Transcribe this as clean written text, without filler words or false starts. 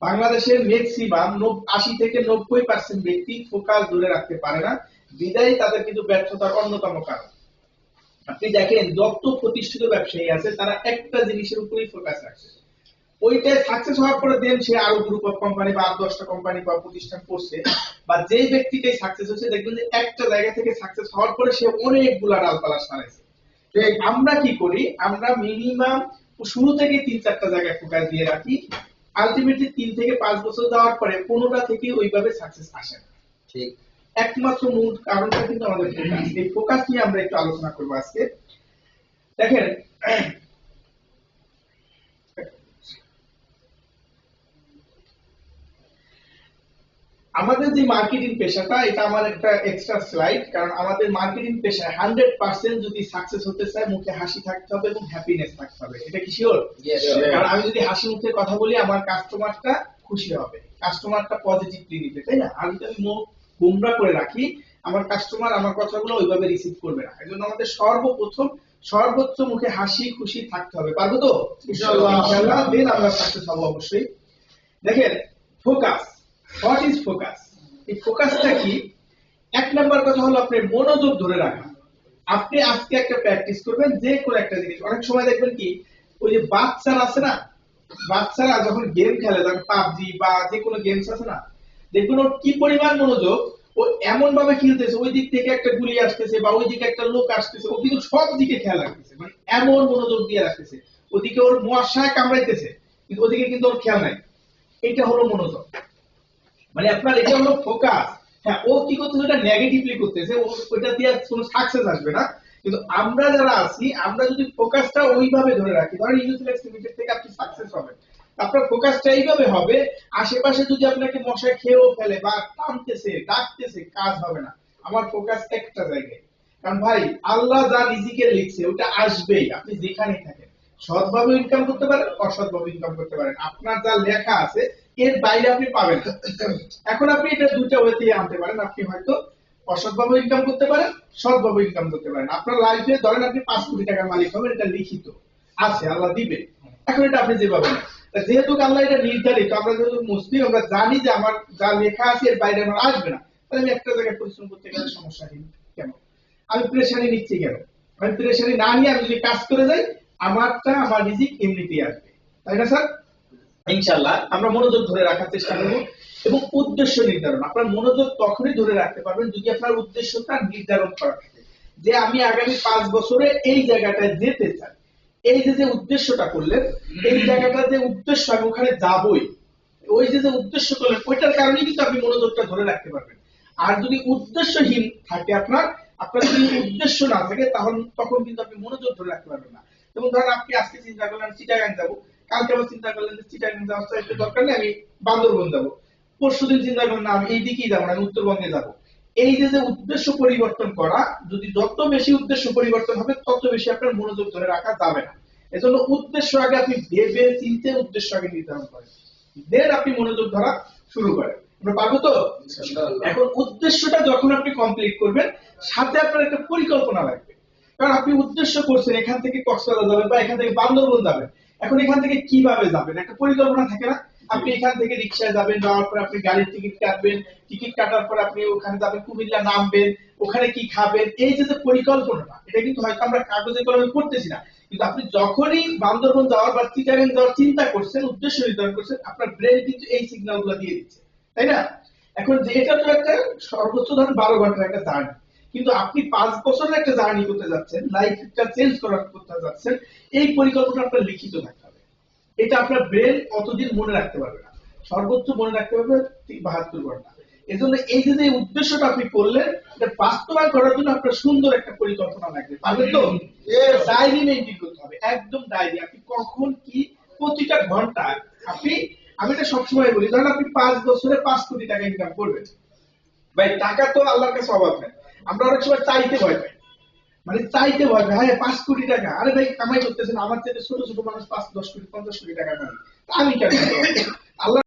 বাংলাদেশের ম্যাক্সিমাম 80 থেকে 90% ব্যক্তি ফোকাস ধরে রাখতে পারে না, বিদায় তাদের কিন্তু ব্যর্থতার অন্যতম কারণ। আপনি দেখেন যত প্রতিষ্ঠিত ব্যবসায়ী আছে তারা একটা জিনিসের উপরেই ফোকাস রাখছে, ওইটাই সাকসেস হওয়ার পরে দেন সে আরো গ্রুপ অফ কোম্পানি বা 10টা কোম্পানি বা প্রতিষ্ঠান করছে, বা যে ব্যক্তিটাই সাকসেস হচ্ছে দেখবেন যে একটা জায়গা থেকে সাকসেস হওয়ার পরে সে অনেকগুলা ডালপালা সারাইছে। আমরা কি করি, আমরা মিনিমাম শুরু থেকে 3-4টা জায়গায় ফোকাস দিয়ে রাখি, আলটিমেটলি 3 থেকে 5 বছর যাওয়ার পরে কোনোটা থেকে ওইভাবে সাকসেস আসে না। ঠিক, একমাত্র মূল কারণটা কিন্তু আমাদের ফোকাস। এই ফোকাস নিয়ে আমরা একটু আলোচনা করবো আজকে। দেখেন আমাদের যে মার্কেটিং পেশাটা, এটা আমার একটা এক্সট্রা স্লাইড, কারণ আমাদের মার্কেটিং পেশায় 100% যদি সাকসেস হতে চায় মুখে হাসি থাকতে হবে এবং হ্যাপিনেস থাকতে হবে। এটা কি শিওর? কারণ আমি যদি হাসি মুখে কথা বলি আমার কাস্টমারটা খুশি হবে, কাস্টমারটা পজিটিভলি নিবে, তাই না? আর যদি আমি মুখ গোমরা করে রাখি আমার কাস্টমার আমার কথাগুলো ওইভাবে রিসিভ করবে না। এজন্য আমাদের সর্বপ্রথম সর্বোচ্চ মুখে হাসি খুশি থাকতে হবে। পারবো তো? ইনশাআল্লাহ দেন আমরা সাকসেস হব অবশ্যই। দেখেন ফোকাস, হোয়াট ইজ ফোকাস? এই ফোকাসটা কি? এক নাম্বার কথা হলো আপনার মনোযোগ ধরে রাখা। আপনি আজকে একটা প্র্যাকটিস করবেন যে কোনো একটা জিনিস। অনেক সময় দেখবেন কি ওই যে বাচ্চারা আছে না, বাচ্চারা যখন গেম খেলে, যখন পাবজি বা যে কোনো গেমস আছে না, দেখুন ওর কি পরিমাণ মনোযোগ, ও এমন ভাবে খেলতেছে ওই দিক থেকে একটা গুলি আসতেছে বা ওই দিকে একটা লোক আসতেছে, ও কিন্তু সব দিকে খেয়াল রাখতেছে, মানে এমন মনোযোগ দিয়ে রাখতেছে। ওদিকে ওর মশায় কামড়াইতেছে কিন্তু ওদিকে কিন্তু ওর খেয়াল নাই। এটা হলো মনোযোগ, মানে আপনার এটা হলো ফোকাস। হ্যাঁ, ও কি করতেছে, এটা নেগেটিভলি করতেছে, ওইটা দিয়ে কোনো সাকসেস আসবে না। কিন্তু আমরা যারা আছি আমরা যদি ফোকাসটা ওইভাবে ধরে রাখি, ধরেন ইউনিফ্লেক্স লিমিটেড থেকে আপনি সাকসেস হবেন, আপনার ফোকাসটা এইভাবে হবে, আশেপাশে যদি আপনাকে মশা খেয়েও ফেলে বা টানতেছে ডাকতেছে কাজ হবে না, আমার ফোকাস একটা জায়গায়। কারণ ভাই আল্লাহ যা রিজিকে লিখছে ওটা আসবেই, আপনি যেখানেই থাকেন। সৎভাবে ইনকাম করতে পারেন, অসৎভাবে ইনকাম করতে পারেন, আপনার যা লেখা আছে এর বাইরে আপনি পাবেন না। এখন আপনি এটা দুটো ওয়েতে আনতে পারেন, আপনি হয়তো অসৎভাবে ইনকাম করতে পারেন, সৎভাবে ইনকাম করতে পারেন। আপনার লাইফে ধরেন আপনি 5 কোটি টাকার মালিক হবেন, এটা লিখিত আছে, আল্লাহ দিবে। এখন এটা আপনি যেভাবে না, যেহেতু আল্লাহ এটা নির্ধারিত, আমরা যেহেতু মুসলিম আমরা জানি যে আমার যা লেখা আছে এর বাইরে আমার আসবে না, তাহলে আমি একটা জায়গায় পরিশ্রম করতে গেলে সমস্যা নেই। কেন আমি প্রেশারি নিচ্ছি? কেন আমি প্রেশারি না নিয়ে আমি যদি কাজ করে যাই আমারটা আমার রিজিক এমনিতেই আসবে, তাই না স্যার? ইনশাআল্লাহ আমরা মনোযোগ ধরে রাখার চেষ্টা করব এবং উদ্দেশ্য নির্ধারণ। আপনার মনোযোগ তখনই ধরে রাখতে পারবেন যদি আপনার উদ্দেশ্যটা নির্ধারণ করা থাকে, যে আমি আগামী 5 বছরে এই জায়গাটায় যেতে চাই। এই যে উদ্দেশ্যটা করলেন, এই জায়গাটা যে উদ্দেশ্য আমি ওখানে যাবই, ওই যে উদ্দেশ্য করলেন ওইটার কারণেই কিন্তু আপনি মনোযোগটা ধরে রাখতে পারবেন। আর যদি উদ্দেশ্যহীন থাকে আপনার আপনার যদি উদ্দেশ্য না থাকে তখন কিন্তু আপনি মনোযোগ ধরে রাখতে পারবেন না। যেমন ধরেন আপনি আজকে চিন্তা করলেন চিটাগাং যাবো, কালকে আবার চিন্তা করলেন যে চিটাগাং যাওয়ার একটু দরকার নেই আমি বান্দরবন যাবো, পরশুদিন চিন্তা করলেন না আমি এই দিকেই যাবো না আমি উত্তরবঙ্গে যাবো। এই যে উদ্দেশ্য পরিবর্তন করা, যদি যত বেশি উদ্দেশ্য পরিবর্তন হবে তত বেশি আপনার মনোযোগ ধরে রাখা যাবে না। এজন্য উদ্দেশ্য আগে আপনি ভেবে চিন্তে উদ্দেশ্য আগে নির্ধারণ করেন, দেন আপনি মনোযোগ ধরা শুরু করেন। আমরা পারবো তো? এখন উদ্দেশ্যটা যখন আপনি কমপ্লিট করবেন সাথে আপনার একটা পরিকল্পনা লাগবে। কারণ আপনি উদ্দেশ্য করছেন এখান থেকে কক্সবাজার যাবেন বা এখান থেকে বান্দরবন যাবেন, এখন এখান থেকে কিভাবে যাবেন একটা পরিকল্পনা থাকে না? আপনি এখান থেকে রিক্সায় যাবেন, যাওয়ার পর আপনি গাড়ির টিকিট কাটবেন, টিকিট কাটার পর আপনি ওখানে যাবেন, কুমিল্লা নামবেন, ওখানে কি খাবেন, এই যে পরিকল্পনাটা, এটা কিন্তু হয়তো আমরা কাগজে কলমে করতেছি না, কিন্তু আপনি যখনই বান্দরবন যাওয়ার বা চিটাগাং যাওয়ার চিন্তা করছেন, উদ্দেশ্য নির্ধারণ করছেন, আপনার ব্রেন কিন্তু এই সিগন্যালগুলো দিয়ে দিচ্ছে, তাই না? এখন যে এটা তো একটা সর্বোচ্চ ধরেন 12 ঘন্টার একটা জার্নি, কিন্তু আপনি 5 বছরের একটা জার্নি করতে যাচ্ছেন, লাইফটা চেঞ্জ করতে যাচ্ছেন, এই পরিকল্পনা আপনার লিখিত থাকতে হবে। এটা আপনার ব্রেন অতদিন মনে রাখতে পারবে না, সর্বোচ্চ মনে রাখতে পারবে 72 ঘন্টা। এজন্য এই যে উদ্দেশ্যটা আপনি করলেন এটা বাস্তবায়ন করার জন্য আপনার সুন্দর একটা পরিকল্পনা লাগবে, পারবেন তো? ডায়েরি মেইনটেইন করতে হবে, একদম ডায়েরি। আপনি কখন কি প্রতিটা ঘন্টা আপনি, আমি এটা সবসময় বলি, ধরেন আপনি 5 বছরে 5 কোটি টাকা ইনকাম করবেন, ভাই টাকা তো আল্লাহর কাছে অভাব নেই, আমরা অনেক সময় চাইতে ভয় পাই, মানে চাইতে ভয় পাই, হ্যাঁ 5 কোটি টাকা, আরে ভাই কামাই করতেছেন, আমার চাইতে ছোট ছোট মানুষ 5, 10 কোটি, 50 কোটি টাকা কামাই, আমি কেন? আল্লাহ